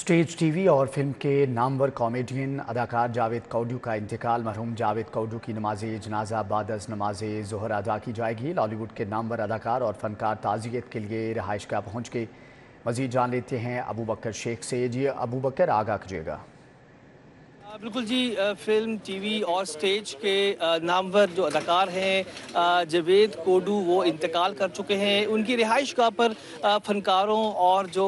Stage, TV और film के Namvar comedian अदाकार जावेद कौडू का इंतकाल। मरहूम जावेद कौडू की नमाज जनाजा बाद नमाज ज़ोहर अदा की जाएगी। बॉलीवुड के नामवर अदाकार और फनकार ताज़ियत के लिए रहायशगाह पहुँच के मज़ीद जान लेते हैं अबू बकर शेख से। जी अबू बकर, आगाह कीजिएगा। बिल्कुल जी, फिल्म, टीवी और स्टेज के नामवर जो अदाकार हैं जावेद कोडू, वो इंतकाल कर चुके हैं। उनकी रिहाइशगाह पर फनकारों और जो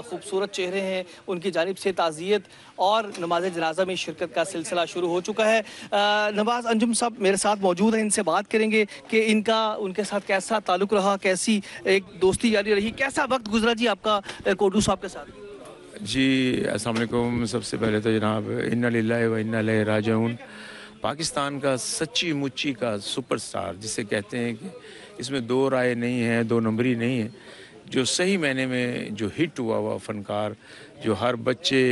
खूबसूरत चेहरे हैं उनकी जानिब से ताज़ियत और नमाज जनाजा में शिरकत का सिलसिला शुरू हो चुका है। नवाज़ अंजुम साहब मेरे साथ मौजूद हैं, इनसे बात करेंगे कि इनका उनके साथ कैसा ताल्लुक़ रहा, कैसी एक दोस्ती यारी रही, कैसा वक्त गुजरा जी आपका कोडू साहब के साथ। जी अस्सलाम वालेकुम। सबसे पहले तो जनाब इन्ना लिल्लाहि व इन्ना इलैहि राजिऊन, पाकिस्तान का सच्ची मुच्ची का सुपरस्टार जिसे कहते हैं कि इसमें दो राय नहीं है, दो नंबरी नहीं है, जो सही मायने में जो हिट हुआ फ़नकार, जो हर बच्चे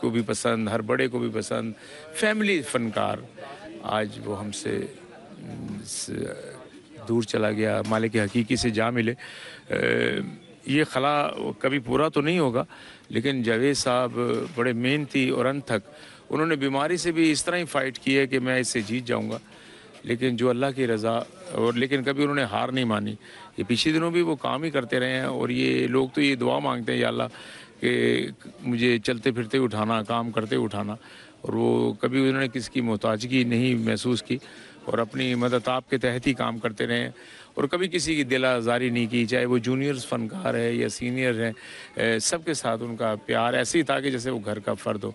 को भी पसंद, हर बड़े को भी पसंद, फैमिली फ़नकार, आज वो हमसे दूर चला गया, मालिक हकीकी से जा मिले। ये खला कभी पूरा तो नहीं होगा, लेकिन जावेद साहब बड़े मेहनती और अनथक, उन्होंने बीमारी से भी इस तरह ही फ़ाइट की है कि मैं इससे जीत जाऊंगा, लेकिन जो अल्लाह की रज़ा, और लेकिन कभी उन्होंने हार नहीं मानी। ये पिछले दिनों भी वो काम ही करते रहे हैं, और ये लोग तो ये दुआ मांगते हैं या अल्लाह कि मुझे चलते फिरते उठाना, काम करते उठाना, और वो कभी उन्होंने किसकी मोहताजगी नहीं महसूस की और अपनी मदद आपके तहत ही काम करते रहे हैं, और कभी किसी की दिल आज़ारी नहीं की, चाहे वो जूनियर्स फ़नकार है या सीनियर है, सबके साथ उनका प्यार ऐसे ही था कि जैसे वो घर का फ़र्द हो।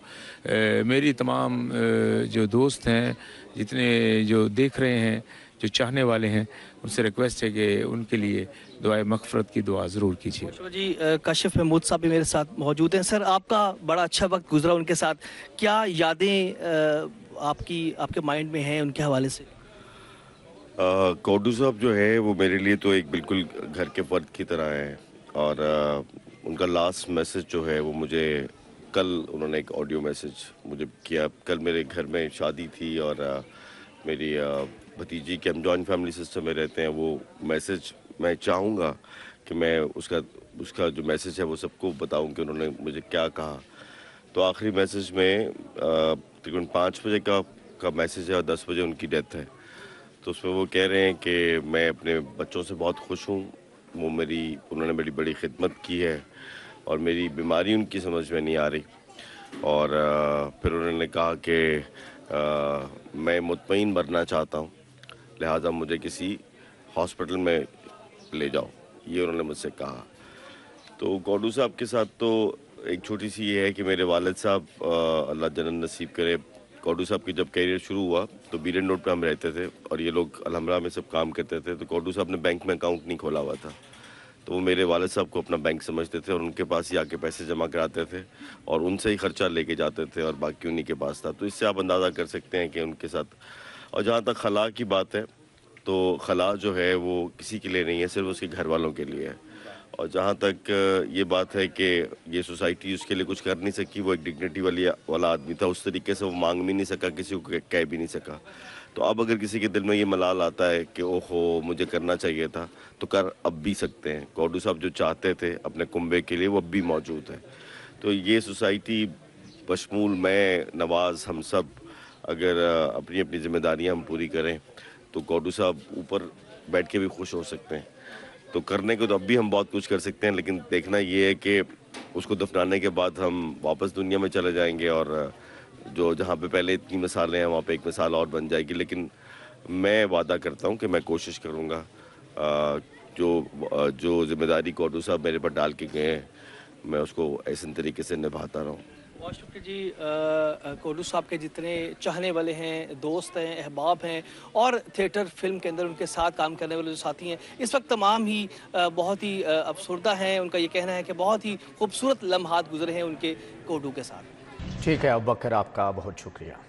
मेरी तमाम जो दोस्त हैं, जितने जो देख रहे हैं, जो चाहने वाले हैं, उनसे रिक्वेस्ट है कि उनके लिए दुआए मग़फ़िरत की दुआ ज़रूर कीजिए। जी, काशिफ़ महमूद साहब भी मेरे साथ मौजूद हैं। सर, आपका बड़ा अच्छा वक्त गुजरा उनके साथ, क्या यादें आपके माइंड में हैं उनके हवाले से? कौडू साहब जो है वो मेरे लिए तो एक बिल्कुल घर के फ़र्द की तरह है, और उनका लास्ट मैसेज जो है वो मुझे कल उन्होंने एक ऑडियो मैसेज मुझे किया। कल मेरे घर में शादी थी और मेरी भतीजी के, हम जॉइंट फैमिली सिस्टम में रहते हैं, वो मैसेज मैं चाहूँगा कि मैं उसका जो मैसेज है वो सबको बताऊँ कि उन्होंने मुझे क्या कहा। तो आखिरी मैसेज में तकरीबन 5 बजे का मैसेज है और 10 बजे उनकी डेथ है। तो उसमें वो कह रहे हैं कि मैं अपने बच्चों से बहुत खुश हूँ, उन्होंने मेरी बड़ी खिदमत की है, और मेरी बीमारी उनकी समझ में नहीं आ रही। और फिर उन्होंने कहा कि मैं मुतमईन मरना चाहता हूँ, लिहाजा मुझे किसी हॉस्पिटल में ले जाओ, ये उन्होंने मुझसे कहा। तो कौडू साहब के साथ तो एक छोटी सी ये है कि मेरे वालिद साहब, अल्लाह जन्नत नसीब करे, कौडू साहब की जब करियर शुरू हुआ तो बीरन रोड पे हम रहते थे और ये लोग अलहमरा में सब काम करते थे। तो कौडू साहब ने बैंक में अकाउंट नहीं खोला हुआ था, तो वो मेरे वालिद साहब को अपना बैंक समझते थे और उनके पास ही आके पैसे जमा कराते थे और उनसे ही खर्चा लेके जाते थे, और बाकी उन्हीं के पास था। तो इससे आप अंदाज़ा कर सकते हैं कि उनके साथ। और जहाँ तक खला की बात है, तो खला जो है वो किसी के लिए नहीं है, सिर्फ उसके घर वालों के लिए है। और जहाँ तक ये बात है कि ये सोसाइटी उसके लिए कुछ कर नहीं सकी, वो एक डिग्निटी वाला आदमी था, उस तरीके से वो मांग भी नहीं सका, किसी को कह भी नहीं सका। तो अब अगर किसी के दिल में ये मलाल आता है कि ओहो मुझे करना चाहिए था, तो कर अब भी सकते हैं। कौडू साहब जो चाहते थे अपने कुंबे के लिए, वो अब भी मौजूद है। तो ये सोसाइटी बशमूल मैं, नवाज़, हम सब अगर अपनी अपनी जिम्मेदारियाँ हम पूरी करें तो कौडू साहब ऊपर बैठ के भी खुश हो सकते हैं। तो करने को तो अब भी हम बहुत कुछ कर सकते हैं, लेकिन देखना ये है कि उसको दफनाने के बाद हम वापस दुनिया में चले जाएंगे, और जो जहाँ पे पहले इतनी मिसालें हैं वहाँ पे एक मिसाल और बन जाएगी। लेकिन मैं वादा करता हूँ कि मैं कोशिश करूँगा जो जिम्मेदारी कौडू साहब मेरे पर डाल के गए हैं, मैं उसको ऐसे तरीके से निभाता रहूँ। बहुत शुक्रिया जी। कोडू साहब के जितने चाहने वाले हैं, दोस्त हैं, अहबाब हैं, और थिएटर फिल्म के अंदर उनके साथ काम करने वाले जो साथी हैं, इस वक्त तमाम ही बहुत ही अफसरदा हैं। उनका ये कहना है कि बहुत ही खूबसूरत लम्हात गुजरे हैं उनके कोडू के साथ। ठीक है अबू बकर, आपका बहुत शुक्रिया।